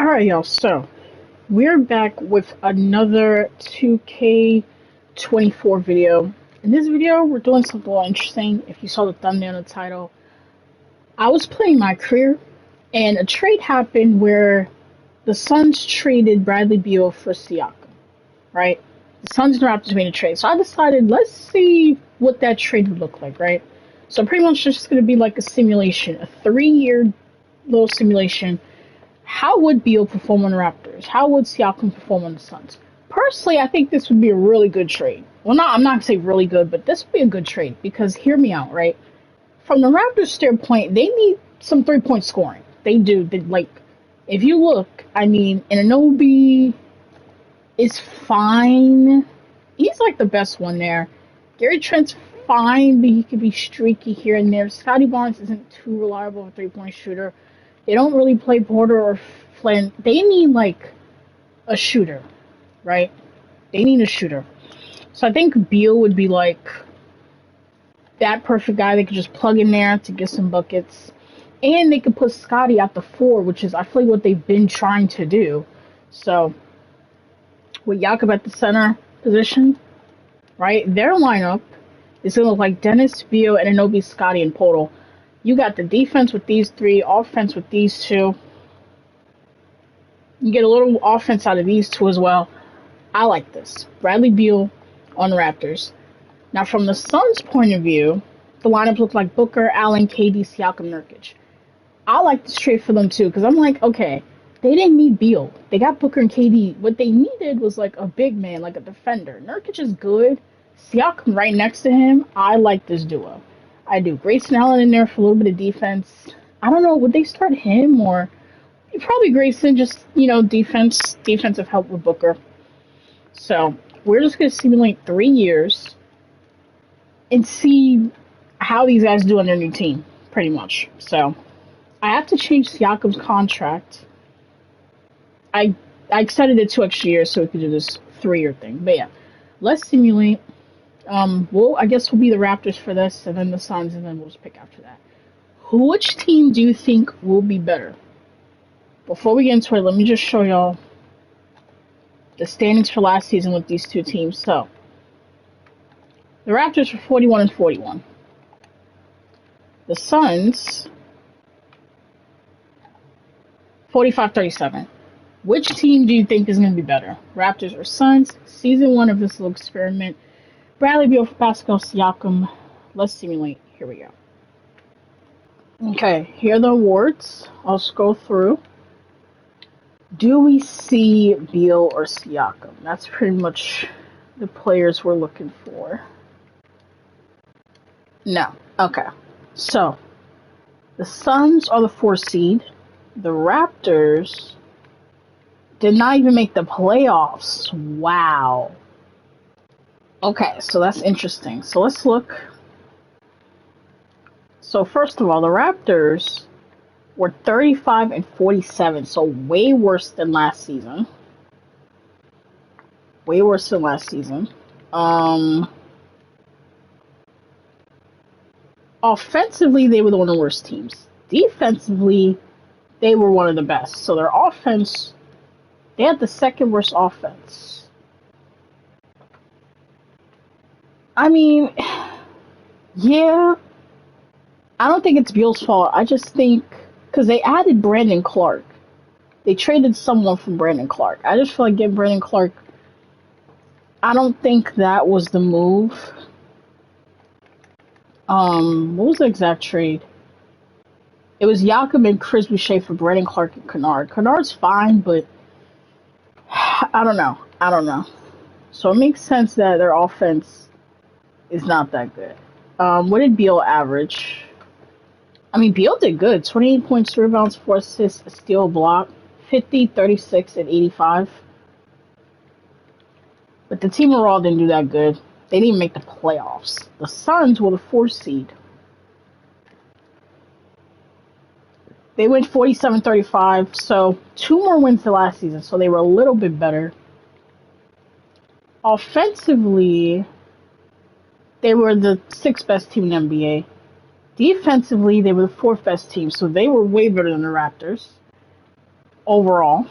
Alright, y'all, so we're back with another 2K24 video. In this video, we're doing something a little interesting. If you saw the thumbnail and the title, I was playing my career, and a trade happened where the Suns traded Bradley Beal for Siakam, right? The Suns and Raptors made a trade, so I decided, let's see what that trade would look like, right? So pretty much just going to be like a simulation, a 3-year little simulation. How would Beal perform on the Raptors? How would Siakam perform on the Suns? Personally, I think this would be a really good trade. Well, I'm not going to say really good, but this would be a good trade because hear me out, right? From the Raptors' standpoint, they need some three-point scoring. They do. If you look, Anunoby is fine. He's like the best one there. Gary Trent's fine, but he could be streaky here and there. Scotty Barnes isn't too reliable of a three-point shooter. They don't really play Porter or Flynn. They need like a shooter, right? They need a shooter. So I think Beal would be like that perfect guy they could just plug in there to get some buckets. And they could put Scotty at the 4, which is I feel like what they've been trying to do. So with Jakob at the center position, right? Their lineup is gonna look like Dennis, Beal, and Anunoby, Scotty, and Porter. You got the defense with these three, offense with these two. You get a little offense out of these two as well. I like this. Bradley Beal on the Raptors. Now, from the Suns' point of view, the lineup looks like Booker, Allen, KD, Siakam, Nurkic. I like this trade for them too, because I'm like, okay, they didn't need Beal. They got Booker and KD. What they needed was like a big man, like a defender. Nurkic is good. Siakam right next to him. I like this duo. I do. Grayson Allen in there for a little bit of defense. I don't know, would they start him or probably Grayson, just, defensive help with Booker. So we're just going to simulate 3 years and see how these guys do on their new team, pretty much. So I have to change Siakam's contract. I extended it 2 extra years so we could do this 3-year thing. But yeah, let's simulate. I guess we'll be the Raptors for this, and then the Suns, and then we'll just pick after that. Which team do you think will be better? Before we get into it, let me just show y'all the standings for last season with these two teams. So, the Raptors were 41 and 41. The Suns, 45-37. Which team do you think is going to be better? Raptors or Suns? Season 1 of this little experiment. Bradley Beal for pascalsiakam. Let's simulate. Here we go. Okay, here are the awards. I'll scroll through. Do we see Beal or Siakam? That's pretty much the players we're looking for. No. Okay. So, the Suns are the 4 seed. The Raptors did not even make the playoffs. Wow. Okay, so that's interesting. So let's look. So first of all, the Raptors were 35 and 47, so way worse than last season. Way worse than last season. Offensively, they were one of the worst teams. Defensively, they were one of the best. So their offense, they had the second worst offense. Yeah, I don't think it's Beal's fault. I just think, because they added Brandon Clark. They traded someone from Brandon Clark. I just feel like getting Brandon Clark, I don't think that was the move. What was the exact trade? It was Jakob and Chris Boucher for Brandon Clark and Kennard. Kennard's fine, but I don't know. So it makes sense that their offense is not that good. What did Beal average? Beal did good. 28 points, 3 rebounds, 4 assists, a steal, block. 50, 36, and 85. But the team overall didn't do that good. They didn't make the playoffs. The Suns were the 4 seed. They went 47-35, so 2 more wins than last season, so they were a little bit better. Offensively, they were the 6th best team in the NBA. Defensively, they were the 4th best team, so they were way better than the Raptors. overall.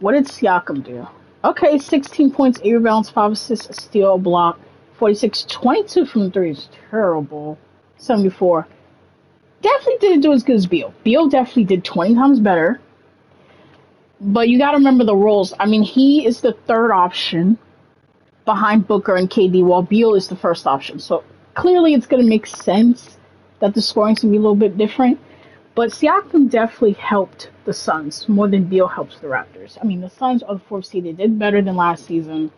What did Siakam do? Okay, 16 points, 8 rebounds, 5 assists, a steal, a block, 46, 22 from 3 is terrible. 74. Definitely didn't do as good as Beal. Beal definitely did 20 times better. But you got to remember the roles. I mean, he is the third option behind Booker and KD, while Beal is the first option. So clearly it's going to make sense that the scoring's going to be a little bit different. But Siakam definitely helped the Suns more than Beal helps the Raptors. I mean, the Suns are the fourth seed. They did better than last season.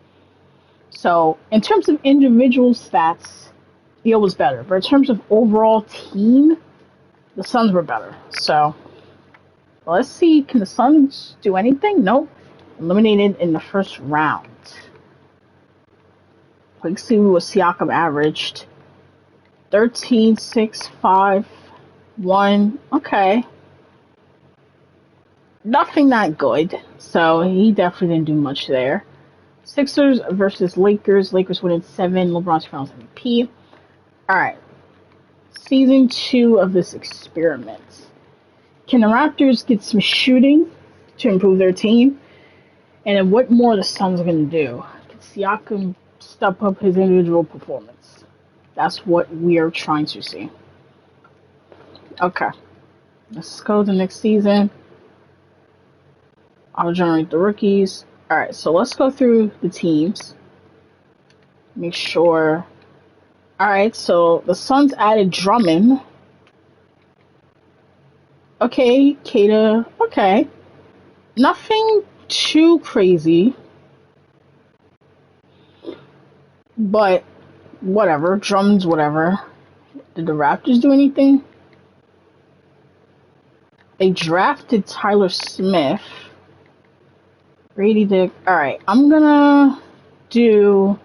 So in terms of individual stats, Beal was better. But in terms of overall team, the Suns were better. So let's see. Can the Suns do anything? Nope. Eliminated in the first round. Let's see what Siakam averaged. 13, 6, 5, 1. Okay. Nothing that good. So he definitely didn't do much there. Sixers versus Lakers. Lakers winning 7. LeBron's Finals MVP. Alright. Season 2 of this experiment. Can the Raptors get some shooting to improve their team? And then what more are the Suns going to do? Can Siakam step up his individual performance? That's what we are trying to see. Okay. Let's go to the next season. I'll generate the rookies. Alright, so let's go through the teams. Make sure. Alright, so the Suns added Drummond. Okay, Kata. Okay. Nothing too crazy. But whatever. Drummond's whatever. Did the Raptors do anything? They drafted Tyler Smith. Brady Dick. Alright, I'm gonna do.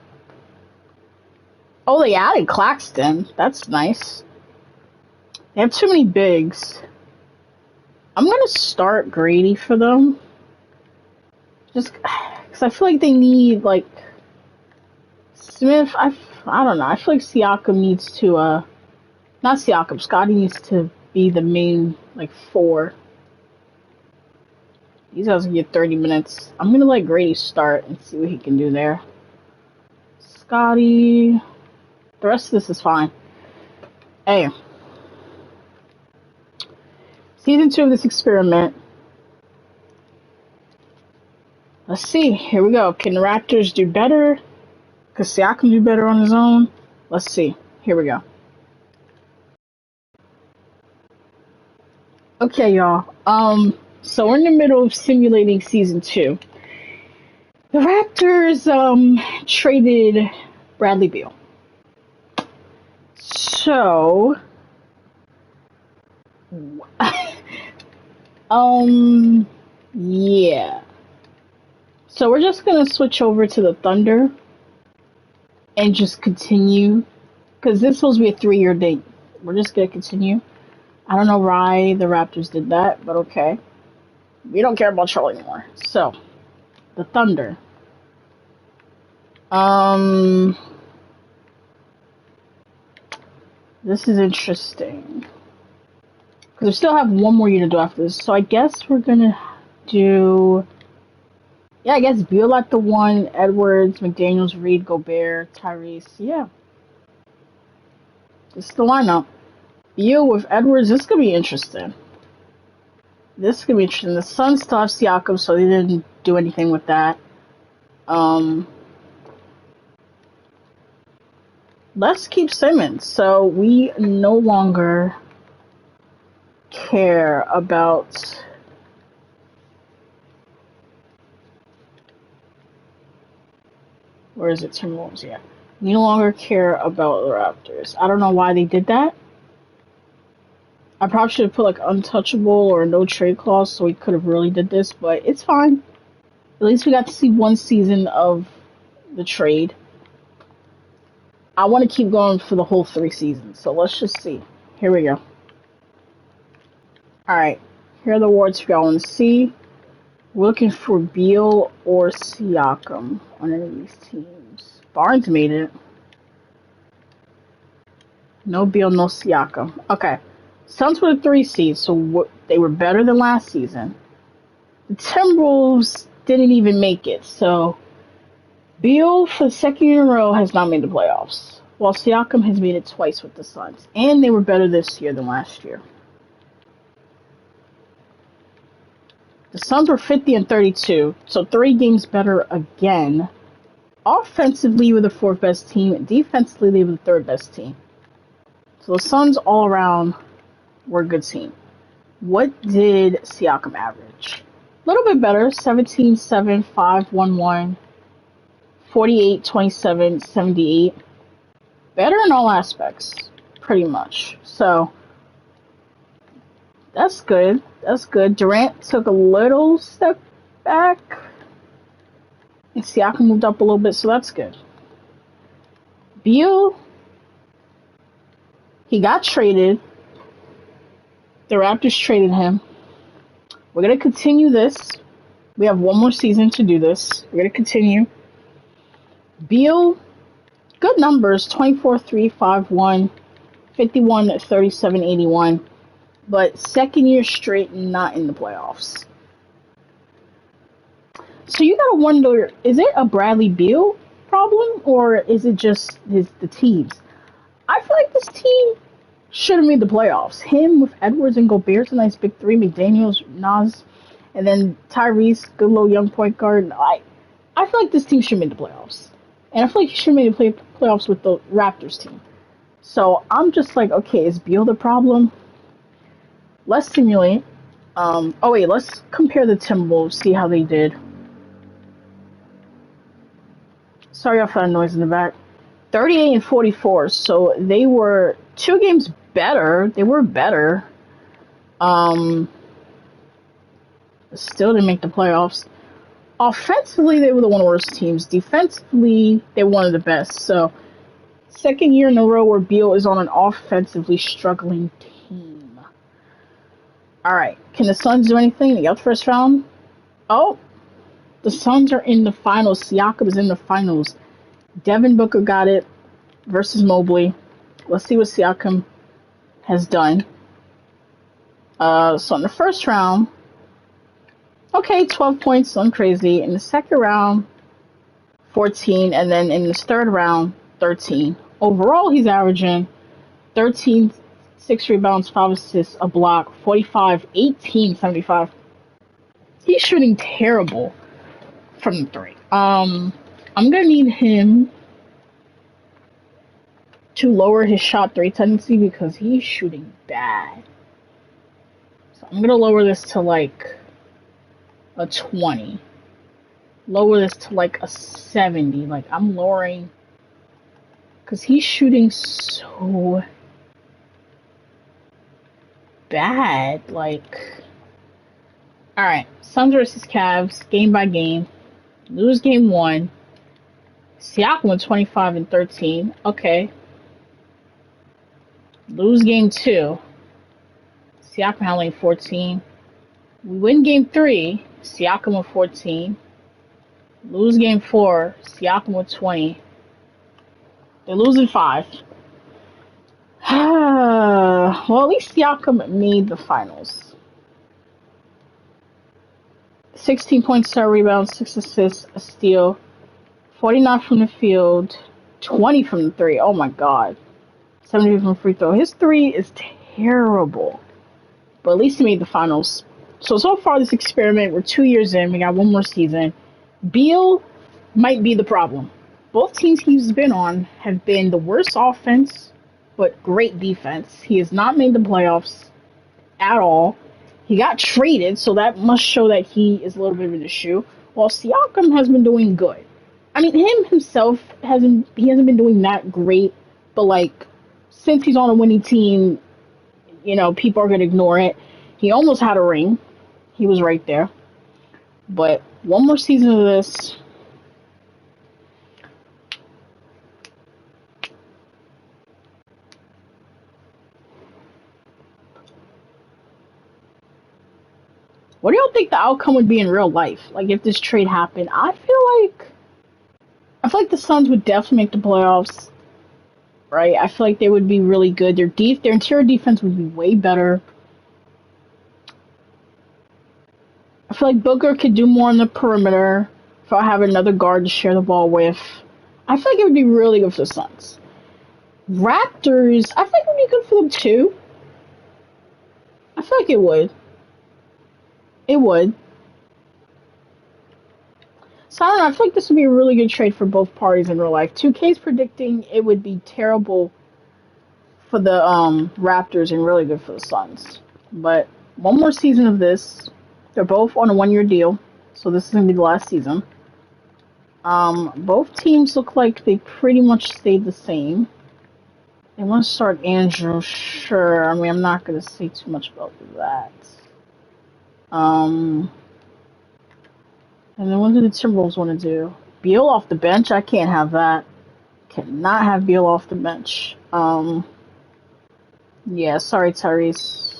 Oh, they added Claxton. That's nice. They have too many bigs. I'm gonna start Grady for them. Just because I feel like they need, like, Smith. I don't know. I feel like Siakam needs to, not Siakam. Scotty needs to be the main, like, 4. These guys can get 30 minutes. I'm gonna let Grady start and see what he can do there. Scotty. The rest of this is fine. Hey. Season 2 of this experiment. Let's see. Here we go. Can the Raptors do better? Can Siakam do better on his own? Let's see. Here we go. Okay, y'all. So we're in the middle of simulating season 2. The Raptors traded Bradley Beal. So yeah. So we're just gonna switch over to the Thunder and just continue, because this is supposed to be a 3-year date. We're just gonna continue. I don't know why the Raptors did that, but okay. We don't care about Charlie anymore. So, the Thunder. This is interesting. Because we still have one more year to do after this. So I guess we're gonna do. Yeah, I guess Beal at the 1, Edwards, McDaniels, Reed, Gobert, Tyrese. Yeah. This is the lineup. Beal with Edwards. This could be interesting. This could be interesting. The Suns still have Siakam, so they didn't do anything with that. Let's keep Simmons. So we no longer care about. Where is it? Timberwolves, yeah. We no longer care about the Raptors. I don't know why they did that. I probably should have put like untouchable or no trade clause so we could have really did this, but it's fine. At least we got to see one season of the trade. I want to keep going for the whole 3 seasons, so let's just see. Here we go. Alright, here are the awards for y'all want to see. We're looking for Beal or Siakam on any of these teams. Barnes made it. No Beal, no Siakam. Okay. Suns were the 3 seed, so they were better than last season. The Timberwolves didn't even make it, so Beal, for the second year in a row, has not made the playoffs, while Siakam has made it twice with the Suns, and they were better this year than last year. The Suns were 50 and 32, so 3 games better again. Offensively, were the 4th best team. Defensively, they were the 3rd best team. So the Suns all around were a good team. What did Siakam average? A little bit better. 17, 7, 5, 1, 1. 48, 27, 78. Better in all aspects, pretty much. So that's good. That's good. Durant took a little step back. And Siakam moved up a little bit, so that's good. Beal, he got traded. The Raptors traded him. We're going to continue this. We have one more season to do this. We're going to continue. Beal, good numbers. 24, 3, 5, 1. 51, 37, 81. But second year straight, not in the playoffs. So you gotta wonder, is it a Bradley Beal problem, or is it just the teams? I feel like this team should have made the playoffs. Him with Edwards and Gobert's a nice big 3, McDaniels, Nas, and then Tyrese, good little young point guard. I feel like this team should have made the playoffs. And I feel like he should have made the playoffs with the Raptors team. So I'm just like, okay, is Beal the problem? Let's simulate. Let's compare the Timberwolves, see how they did. Sorry for that noise in the back. 38 and 44, so they were 2 games better. They were better. Still didn't make the playoffs. Offensively, they were one of the worst teams. Defensively, they were one of the best. So, second year in a row where Beal is on an offensively struggling team. Alright, can the Suns do anything? They got the first round. Oh, the Suns are in the finals. Siakam is in the finals. Devin Booker got it versus Mobley. Let's see what Siakam has done. So in the first round, okay, 12 points, nothing crazy. In the second round, 14. And then in the third round, 13. Overall, he's averaging 13, 6 rebounds, 5 assists, a block, 45, 18, 75. He's shooting terrible from the 3. I'm gonna need him to lower his shot 3 tendency because he's shooting bad. So I'm gonna lower this to like a 20. Lower this to like a 70. Like I'm lowering because he's shooting so bad. Like, alright, Suns versus Cavs, game by game. Lose game 1. Siakam went 25 and 13. Okay. Lose game 2. Siakam only 14. We win game 3. Siakam with 14. Lose game 4. Siakam with 20. They're losing 5. Well, at least Siakam made the finals. 16 points, 7 rebounds, 6 assists, a steal, 49 from the field, 20 from the 3. Oh my god. 70 from free throw. His 3 is terrible. But at least he made the finals. So far this experiment, we're 2 years in. We got one more season. Beal might be the problem. Both teams he's been on have been the worst offense, but great defense. He has not made the playoffs at all. He got traded, so that must show that he is a little bit of an issue. While Siakam has been doing good. I mean, him himself hasn't been doing that great, but like since he's on a winning team, you know, people are gonna ignore it. He almost had a ring. He was right there. But one more season of this. What do y'all think the outcome would be in real life? Like if this trade happened, I feel like the Suns would definitely make the playoffs. right? I feel like they would be really good. Their interior defense would be way better. I feel like Booker could do more on the perimeter if I have another guard to share the ball with. I feel like it would be really good for the Suns. Raptors, I think it would be good for them too. I feel like it would. It would. So I don't know. I feel like this would be a really good trade for both parties in real life. 2K's predicting it would be terrible for the Raptors and really good for the Suns. But one more season of this. They're both on a 1-year deal, so this is gonna be the last season. Both teams look like they pretty much stayed the same. They want to start Andrew, sure. I mean, I'm not gonna say too much about that. And then what do the Timberwolves want to do? Beal off the bench? I can't have that. Cannot have Beal off the bench. Yeah, sorry, Tyrese.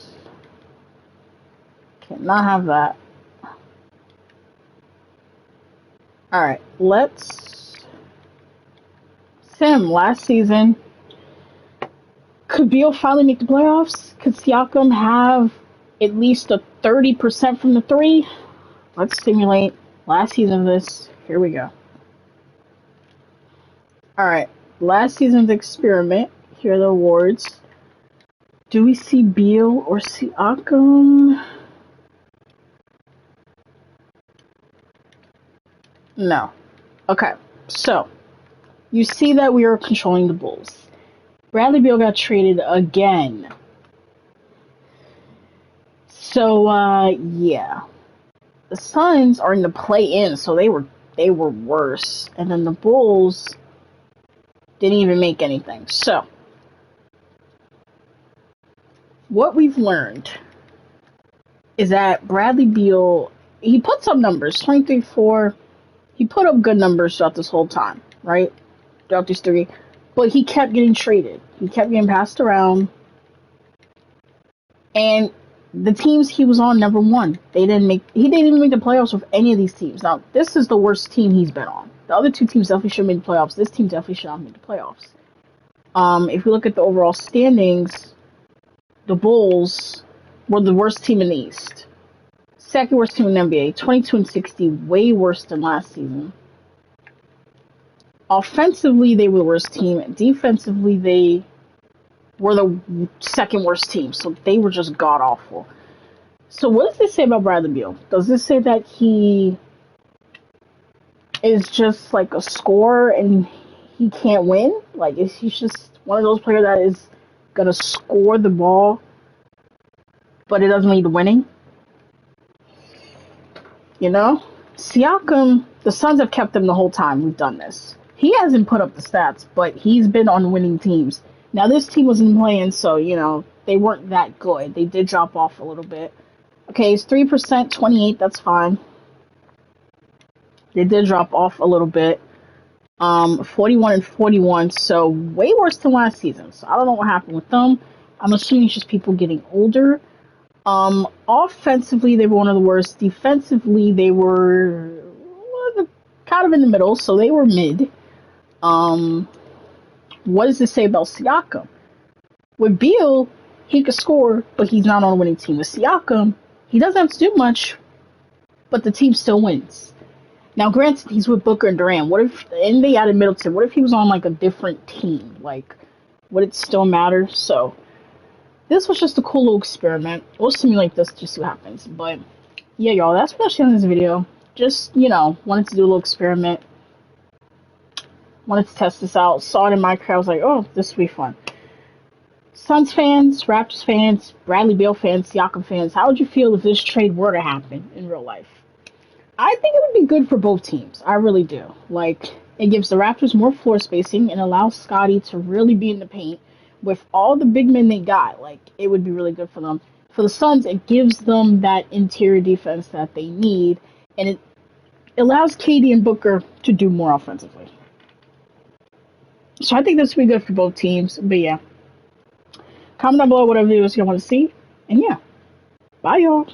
Cannot have that. Alright, let's... Sim, last season. Could Beal finally make the playoffs? Could Siakam have at least a 30% from the three? Let's simulate last season of this. Here we go. Alright, last season's experiment. Here are the awards. Do we see Beal or Siakam? No. Okay, so you see that we are controlling the Bulls. Bradley Beal got traded again. So, yeah. The Suns are in the play-in, so they were worse. And then the Bulls didn't even make anything. So, what we've learned is that Bradley Beal, he puts up numbers, 23-4. He put up good numbers throughout this whole time, right? Throughout these three. But he kept getting traded. He kept getting passed around. And the teams he was on never won. He didn't even make the playoffs with any of these teams. Now, this is the worst team he's been on. The other two teams definitely should have made the playoffs. This team definitely should not have made the playoffs. If you look at the overall standings, the Bulls were the worst team in the East. Second worst team in the NBA. 22-60, way worse than last season. Offensively, they were the worst team. Defensively, they were the second worst team. So they were just god awful. So what does this say about Bradley Beal? Does this say that he is just like a scorer and he can't win? Like, is he just one of those players that is gonna score the ball, but it doesn't lead to winning? You know? Siakam, the Suns have kept him the whole time we've done this. He hasn't put up the stats, but he's been on winning teams. Now, this team wasn't playing, so, you know, they weren't that good. They did drop off a little bit. Okay, it's 3%, 28, that's fine. They did drop off a little bit. 41-41, so way worse than last season. So I don't know what happened with them. I'm assuming it's just people getting older. Offensively, they were one of the worst. Defensively, they were kind of in the middle, so they were mid. What does this say about Siakam? With Beal, he could score, but he's not on a winning team. With Siakam, he doesn't have to do much, but the team still wins. Now, granted, he's with Booker and Durant. What if, and they added Middleton, what if he was on, like, a different team? Like, would it still matter? So, this was just a cool little experiment. We'll simulate this to see what happens. But, yeah, y'all, that's what I showed in this video. Just, you know, wanted to do a little experiment. Wanted to test this out. Saw it in my crowd. I was like, oh, this will be fun. Suns fans, Raptors fans, Bradley Beal fans, Siakam fans, how would you feel if this trade were to happen in real life? I think it would be good for both teams. I really do. Like, it gives the Raptors more floor spacing and allows Scotty to really be in the paint with all the big men they got. Like, it would be really good for them. For the Suns, it gives them that interior defense that they need, and it allows KD and Booker to do more offensively. So I think this would be good for both teams. But yeah, comment down below whatever videos you want to see. And yeah, bye y'all.